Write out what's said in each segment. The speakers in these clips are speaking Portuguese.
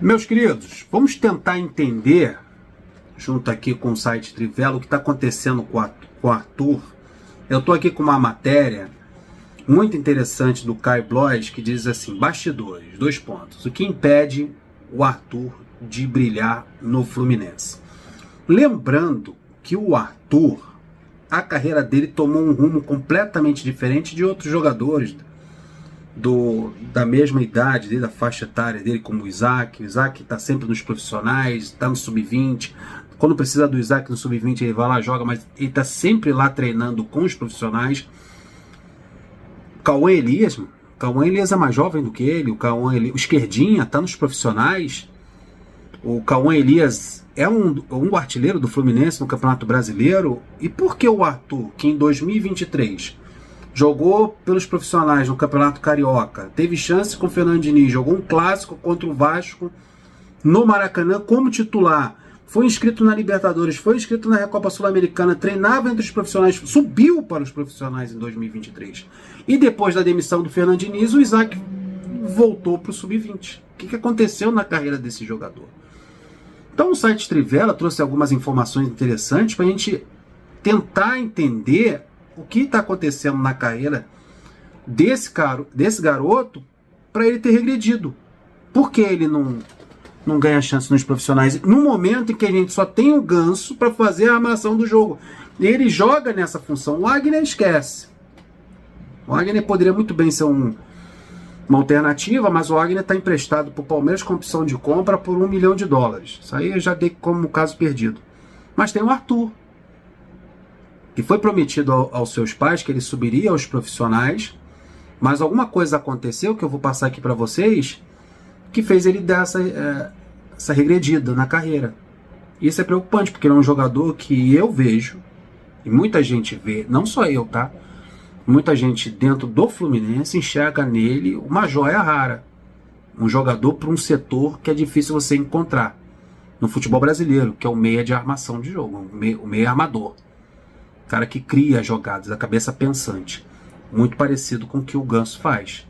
Meus queridos, vamos tentar entender, junto aqui com o site Trivela, o que está acontecendo com o Arthur. Eu estou aqui com uma matéria muito interessante do Caio Blois, que diz assim: bastidores, 2 pontos. O que impede o Arthur de brilhar no Fluminense? Lembrando que o Arthur, a carreira dele tomou um rumo completamente diferente de outros jogadores da mesma idade dele, da faixa etária dele, como o Isaac. O Isaac está sempre nos profissionais, está no sub-20. Quando precisa do Isaac no sub-20, ele vai lá, joga, mas ele está sempre lá treinando com os profissionais. Cauã Elias é mais jovem do que ele. O Esquerdinha está nos profissionais. O Cauã Elias é um artilheiro do Fluminense no Campeonato Brasileiro. E por que o Arthur, que em 2023 jogou pelos profissionais no Campeonato Carioca, teve chance com o Fernando Diniz, jogou um clássico contra o Vasco no Maracanã como titular, foi inscrito na Libertadores, foi inscrito na Recopa Sul-Americana, treinava entre os profissionais, subiu para os profissionais em 2023. E depois da demissão do Fernando Diniz, o Isaac voltou para o sub-20. O que aconteceu na carreira desse jogador? Então o site Trivela trouxe algumas informações interessantes para a gente tentar entender o que está acontecendo na carreira desse garoto para ele ter regredido. Por que ele não ganha chance nos profissionais? No momento em que a gente só tem o Ganso para fazer a armação do jogo. Ele joga nessa função. O Wagner esquece. O Wagner poderia muito bem ser uma alternativa, mas o Wagner está emprestado para o Palmeiras com opção de compra por $1 milhão. Isso aí eu já dei como caso perdido. Mas tem o Arthur, que foi prometido aos seus pais que ele subiria aos profissionais, mas alguma coisa aconteceu, que eu vou passar aqui para vocês, que fez ele dar essa regredida na carreira. Isso é preocupante, porque ele é um jogador que eu vejo, e muita gente vê, não só eu, tá? Muita gente dentro do Fluminense enxerga nele uma joia rara. Um jogador para um setor que é difícil você encontrar no futebol brasileiro, que é o meia de armação de jogo, o meia armador. Cara que cria jogadas, a cabeça pensante. Muito parecido com o que o Ganso faz.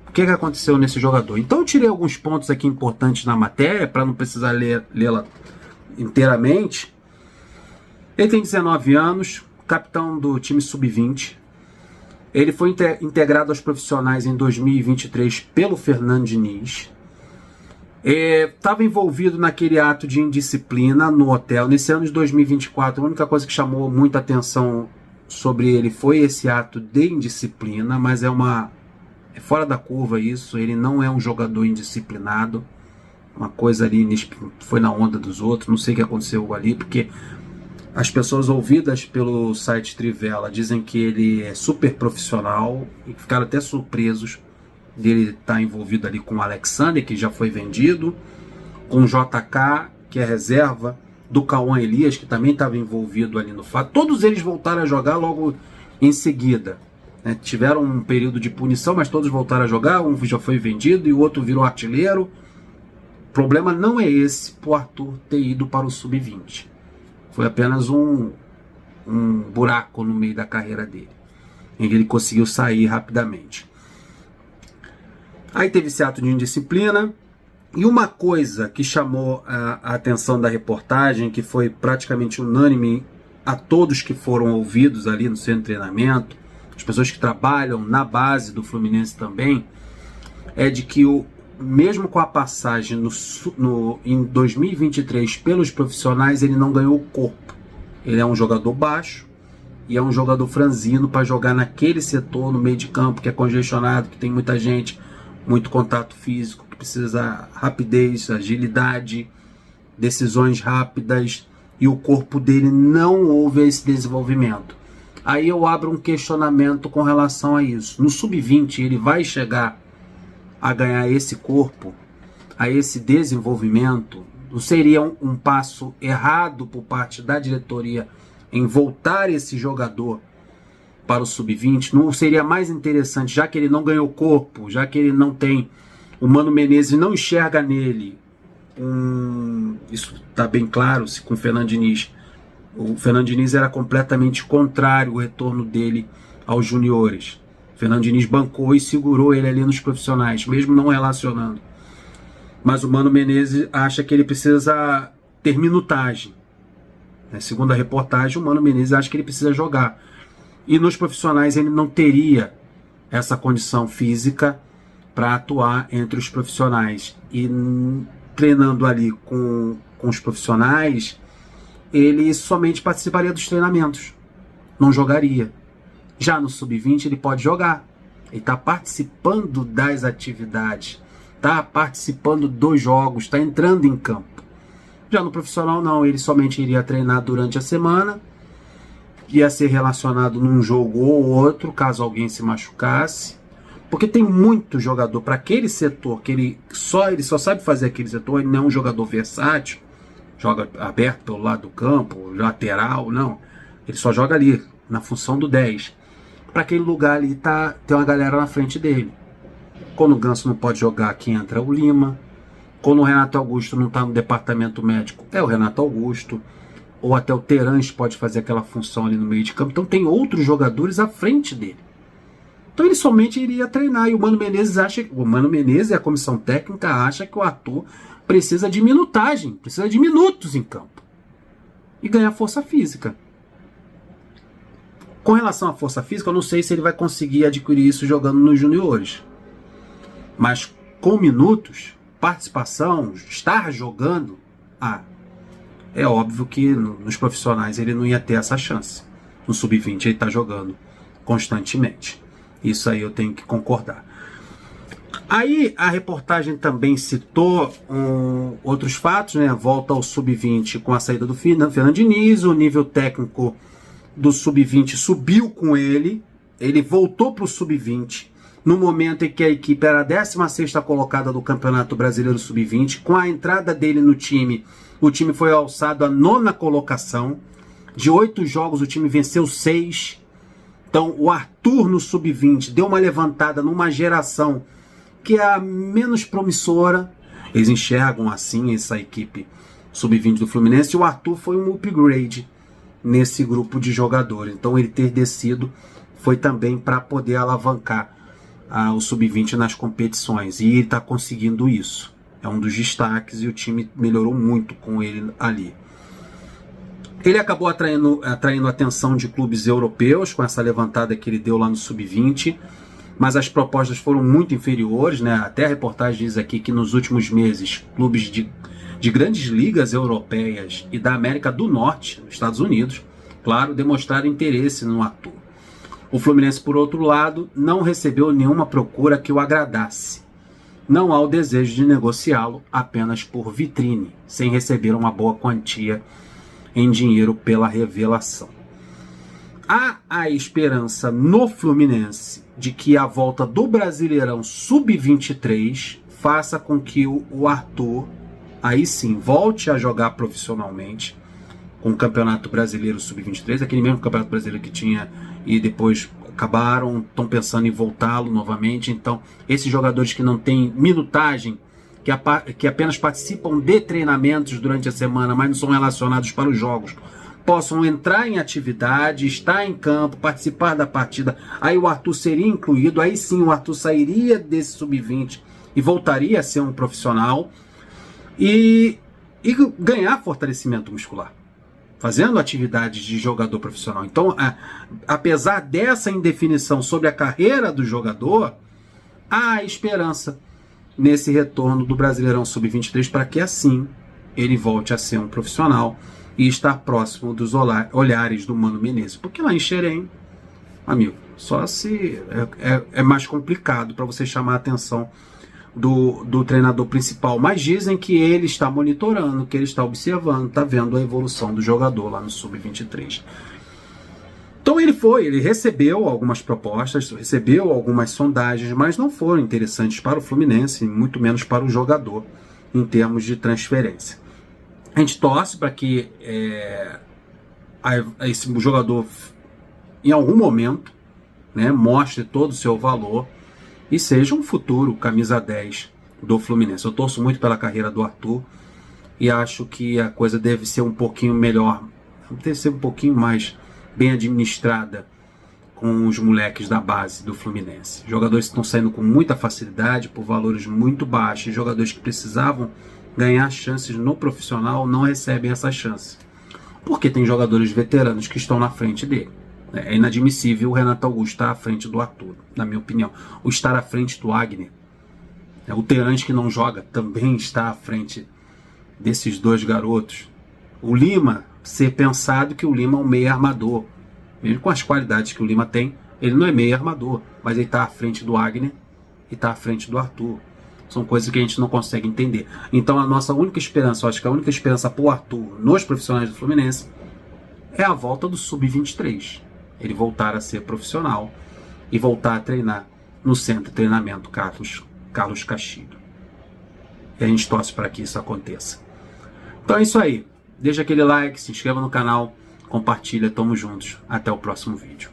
O que aconteceu nesse jogador? Então eu tirei alguns pontos aqui importantes na matéria, para não precisar lê-la inteiramente. Ele tem 19 anos, capitão do time sub-20. Ele foi integrado aos profissionais em 2023 pelo Fernando Diniz. Estava envolvido naquele ato de indisciplina no hotel. Nesse ano de 2024, a única coisa que chamou muita atenção sobre ele foi esse ato de indisciplina, mas é fora da curva isso. Ele não é um jogador indisciplinado. Uma coisa ali foi na onda dos outros. Não sei o que aconteceu ali, porque as pessoas ouvidas pelo site Trivela dizem que ele é super profissional e ficaram até surpresos dele estar envolvido ali com o Alexander, que já foi vendido, com o JK, que é reserva, do Cauã Elias, que também estava envolvido ali no fato. Todos eles voltaram a jogar logo em seguida, né? Tiveram um período de punição, mas todos voltaram a jogar. Um já foi vendido e o outro virou artilheiro. O problema não é esse, para o Arthur ter ido para o sub-20. Foi apenas um buraco no meio da carreira dele, em que ele conseguiu sair rapidamente. Aí teve esse ato de indisciplina. E uma coisa que chamou a atenção da reportagem, que foi praticamente unânime a todos que foram ouvidos ali no centro de treinamento, as pessoas que trabalham na base do Fluminense também, é de que mesmo com a passagem em 2023 pelos profissionais, ele não ganhou corpo. Ele é um jogador baixo e é um jogador franzino para jogar naquele setor, no meio de campo, que é congestionado, que tem muita gente, muito contato físico, que precisa rapidez, agilidade, decisões rápidas, e o corpo dele não houve esse desenvolvimento. Aí eu abro um questionamento com relação a isso. No sub-20 ele vai chegar a ganhar esse corpo, a esse desenvolvimento? Não seria um passo errado por parte da diretoria em voltar esse jogador para o sub-20? Não seria mais interessante, já que ele não ganhou corpo, já que ele não tem, o Mano Menezes não enxerga nele isso está bem claro, se com o Fernando Diniz. O Fernando Diniz era completamente contrário ao retorno dele aos juniores. O Fernando Diniz bancou e segurou ele ali nos profissionais, mesmo não relacionando. Mas o Mano Menezes acha que ele precisa ter minutagem. Segundo a reportagem, o Mano Menezes acha que ele precisa jogar. E nos profissionais ele não teria essa condição física para atuar entre os profissionais. E treinando ali com os profissionais, ele somente participaria dos treinamentos, não jogaria. Já no sub-20 ele pode jogar, ele está participando das atividades, está participando dos jogos, está entrando em campo. Já no profissional não, ele somente iria treinar durante a semana, ia ser relacionado num jogo ou outro, caso alguém se machucasse, porque tem muito jogador para aquele setor, que ele só sabe fazer aquele setor, ele não é um jogador versátil, joga aberto pelo lado do campo, lateral, não. Ele só joga ali, na função do 10. Para aquele lugar ali tem uma galera na frente dele. Quando o Ganso não pode jogar, aqui entra o Lima. Quando o Renato Augusto não está no departamento médico, é o Renato Augusto. Ou até o Terãs pode fazer aquela função ali no meio de campo. Então tem outros jogadores à frente dele. Então ele somente iria treinar. E o Mano Menezes e a comissão técnica acha que o Arthur precisa de minutagem, precisa de minutos em campo. E ganhar força física. Com relação à força física, eu não sei se ele vai conseguir adquirir isso jogando nos juniores. Mas com minutos, participação, estar jogando, é óbvio que nos profissionais ele não ia ter essa chance. No sub-20 ele está jogando constantemente. Isso aí eu tenho que concordar. Aí a reportagem também citou outros fatos, né? Volta ao sub-20 com a saída do Fernando Diniz, o nível técnico do sub-20 subiu com ele voltou para o sub-20, no momento em que a equipe era a 16ª colocada do Campeonato Brasileiro Sub-20, com a entrada dele no time, o time foi alçado à 9ª colocação, de 8 jogos o time venceu 6, então o Arthur no Sub-20 deu uma levantada numa geração que é a menos promissora, eles enxergam assim essa equipe Sub-20 do Fluminense, e o Arthur foi um upgrade nesse grupo de jogadores, então ele ter descido foi também para poder alavancar o Sub-20 nas competições, e ele está conseguindo isso, é um dos destaques, e o time melhorou muito com ele ali. Ele acabou atraindo a atenção de clubes europeus com essa levantada que ele deu lá no Sub-20, mas as propostas foram muito inferiores, né? Até a reportagem diz aqui que nos últimos meses clubes de grandes ligas europeias e da América do Norte, nos Estados Unidos, claro, demonstraram interesse no Arthur. O Fluminense, por outro lado, não recebeu nenhuma procura que o agradasse. Não há o desejo de negociá-lo apenas por vitrine, sem receber uma boa quantia em dinheiro pela revelação. Há a esperança no Fluminense de que a volta do Brasileirão Sub-23 faça com que o Arthur, aí sim, volte a jogar profissionalmente com o Campeonato Brasileiro Sub-23, aquele mesmo Campeonato Brasileiro que tinha e depois acabaram, estão pensando em voltá-lo novamente. Então, esses jogadores que não têm minutagem, que apenas participam de treinamentos durante a semana, mas não são relacionados para os jogos, possam entrar em atividade, estar em campo, participar da partida. Aí o Arthur seria incluído, aí sim o Arthur sairia desse Sub-20 e voltaria a ser um profissional e ganhar fortalecimento muscular, fazendo atividades de jogador profissional. Então, apesar dessa indefinição sobre a carreira do jogador, há esperança nesse retorno do Brasileirão Sub-23 para que assim ele volte a ser um profissional e estar próximo dos olhares do Mano Menezes. Porque lá em Xerém, amigo, só se é mais complicado para você chamar a atenção do treinador principal, mas dizem que ele está monitorando, que ele está observando, está vendo a evolução do jogador lá no Sub-23. Então ele recebeu algumas propostas, recebeu algumas sondagens, mas não foram interessantes para o Fluminense, muito menos para o jogador em termos de transferência. A gente torce para que esse jogador em algum momento, né, mostre todo o seu valor e seja um futuro camisa 10 do Fluminense. Eu torço muito pela carreira do Arthur e acho que a coisa deve ser um pouquinho melhor, deve ser um pouquinho mais bem administrada com os moleques da base do Fluminense. Jogadores que estão saindo com muita facilidade, por valores muito baixos, jogadores que precisavam ganhar chances no profissional não recebem essa chance. Porque tem jogadores veteranos que estão na frente dele. É inadmissível o Renato Augusto estar à frente do Arthur, na minha opinião. Ou estar à frente do Wagner. O Terãs, que não joga, também está à frente desses dois garotos. O Lima, ser pensado que o Lima é um meio armador. Mesmo com as qualidades que o Lima tem, ele não é meio armador, mas ele está à frente do Wagner e está à frente do Arthur. São coisas que a gente não consegue entender. Então a nossa única esperança, eu acho que a única esperança para o Arthur nos profissionais do Fluminense é a volta do Sub-23. Ele voltar a ser profissional e voltar a treinar no centro de treinamento Carlos Castilho. E a gente torce para que isso aconteça. Então é isso aí. Deixa aquele like, se inscreva no canal, compartilha, tamo juntos. Até o próximo vídeo.